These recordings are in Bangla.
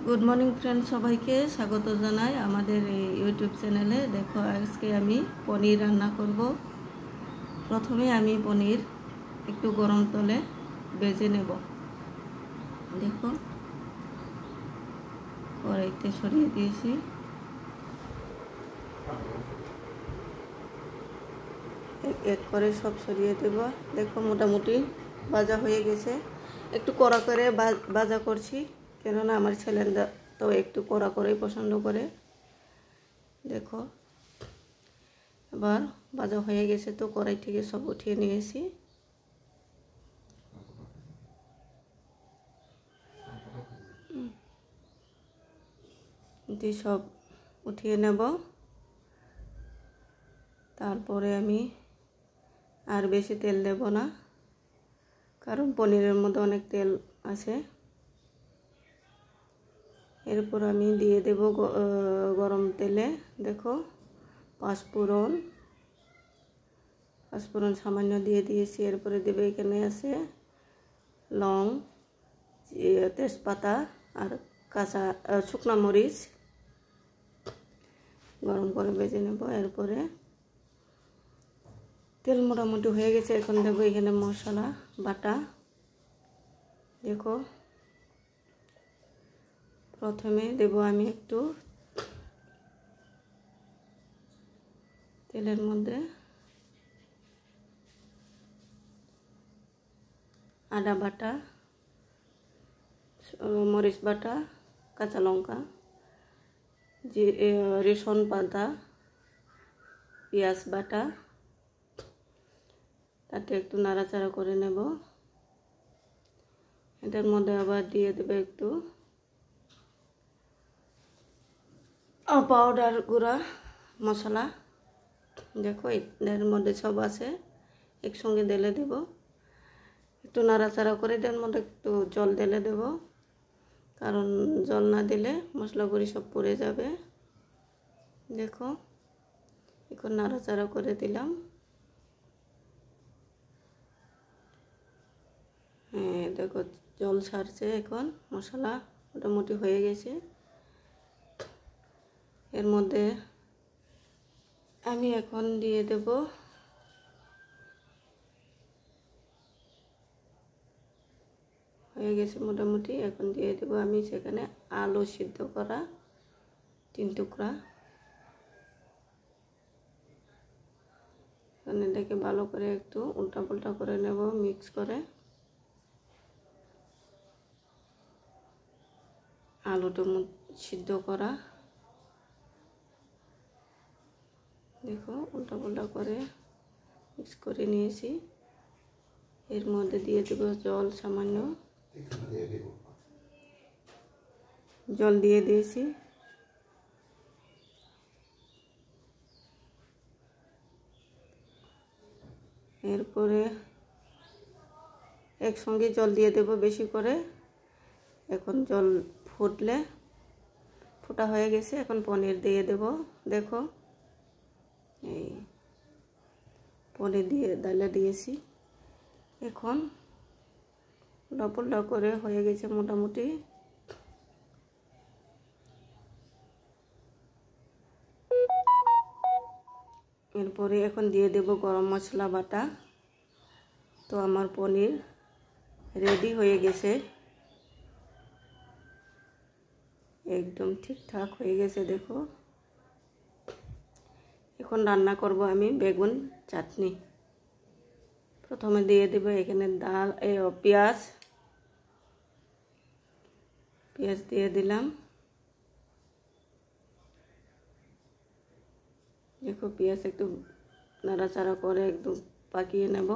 গুড মর্নিং ফ্রেন্ড, সবাইকে স্বাগত জানাই আমাদের এই ইউটিউব চ্যানেলে। দেখো, আজকে আমি পনির রান্না করব। প্রথমে আমি পনির একটু গরম তেলে ভেজে নেব। দেখো, কড়াইতে সরিয়ে দিয়েছি। এক এক করে সব সরিয়ে দেব। দেখো, মোটামুটি ভাজা হয়ে গেছে। একটু কড়া করে ভাজা করছি, কেননা আমার ছেলেরা তো একটু কড়া করেই পছন্দ করে। দেখো, এবার ভাজা হয়ে গেছে, তো কড়াই থেকে সব উঠিয়ে নিয়েছি। সব উঠিয়ে নেব। তারপরে আমি আর বেশি তেল দেব না, কারণ পনিরের মধ্যে অনেক তেল আছে। এরপর আমি দিয়ে দেব গরম তেলে, দেখো, পাঁচফোড়ন সামান্য দিয়ে দিয়েছি। এরপরে দেবে, এখানে আছে লং, তেজপাতা আর কাঁচা শুকনো মরিচ। গরম করে ভেজে নেব। এরপরে তেল মোটামুটি হয়ে গেছে, এখন দেবো এখানে মশলা বাটা। দেখো, প্রথমে দেব আমি একটু তেলের মধ্যে আদা বাটা, মরিচ বাটা, কাঁচা লঙ্কা, রসুন পাতা, পেঁয়াজ বাটা। তাতে একটু নাড়াচাড়া করে নেব। এটার মধ্যে আবার দিয়ে দেবে একটু পাউডার গুঁড়া মশলা। দেখো, এর মধ্যে সব আছে, একসঙ্গে ঢেলে দেব। একটু নাড়াচাড়া করে এর মধ্যে একটু জল ঢেলে দেব, কারণ জল না দিলে মশলাগুলি সব পড়ে যাবে। দেখো, এখন নাড়াচাড়া করে দিলাম। হ্যাঁ, দেখো, জল ছাড়ছে। এখন মশলা মোটামুটি হয়ে গেছে। এর মধ্যে আমি এখন দিয়ে দেব হয়ে গেছে মোটামুটি। এখন দিয়ে দেব আমি সেখানে আলু সিদ্ধ করা 3 টুকরা। এখানে এটাকে ভালো করে একটু উল্টা পাল্টা করে নেব, মিক্স করে। আলুটা সিদ্ধ করা, দেখো, উল্টা পাল্টা করে মিক্স করে নিয়েছি। এর মধ্যে দিয়ে দেব জল, সামান্য জল দিয়ে দিয়েছি। এরপরে একসঙ্গে জল দিয়ে দেব বেশি করে। এখন জল ফোটা হয়ে গেছে, এখন পনির দিয়ে দেব। দেখো, এই পনির দিয়ে ডালে দিয়েছি। এখন উল্টা করে হয়ে গেছে মোটামুটি। এরপরে এখন দিয়ে দেব গরম মশলা বাটা। তো আমার পনির রেডি হয়ে গেছে, একদম ঠিকঠাক হয়ে গেছে। দেখো, এখন রান্না করব আমি বেগুন চাটনি। প্রথমে দিয়ে দেব এখানে পেঁয়াজ দিয়ে দিলাম। দেখো, পেঁয়াজ একটু নাড়াচাড়া করে একটু পাকিয়ে নেব।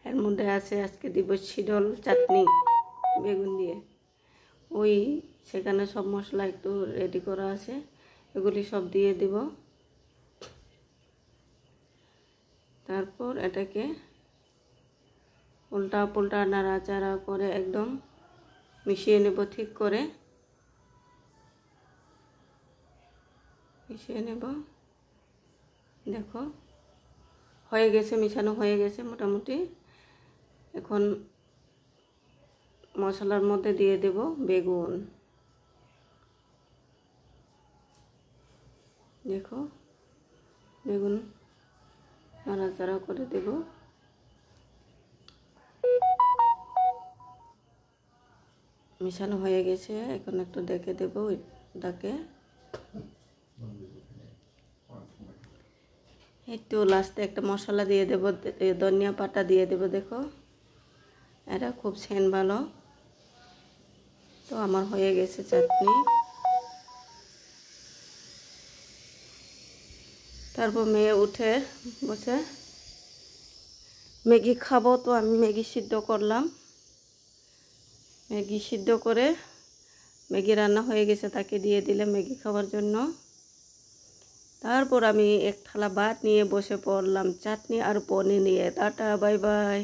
এর মধ্যে আছে, আজকে দিব শীতল চাটনি বেগুন দিয়ে। সেখানে সব মশলা একটু রেডি করা আছে, এগুলি সব দিয়ে দেব। তারপর এটাকে উল্টা পুল্টা নাড়াচাড়া করে একদম মিশিয়ে নেব, ঠিক করে মিশিয়ে নেব। দেখো, হয়ে গেছে, মিশানো হয়ে গেছে মোটামুটি। এখন মশলার মধ্যে দিয়ে দেব বেগুন। দেখো বেগুন নাড়াচাড়া করে দেব। মিশানো হয়ে গেছে, এখন একটু দেখে দেব ওটাকে। একটু লাস্টে একটা মশলা দিয়ে দেব, ধনিয়া পাতা দিয়ে দেব। দেখো এটা খুব সেন্ট ভালো। তো আমার হয়ে গেছে চাটনি। তারপর মেয়ে উঠে বসে ম্যাগি খাবো, তো আমি ম্যাগি সিদ্ধ করলাম। ম্যাগি সিদ্ধ করে ম্যাগি রান্না হয়ে গেছে, তাকে দিয়ে দিলে ম্যাগি খাওয়ার জন্য। তারপর আমি এক থালা ভাত নিয়ে বসে পড়লাম চাটনি আর পনির নিয়ে। Tata, bye bye.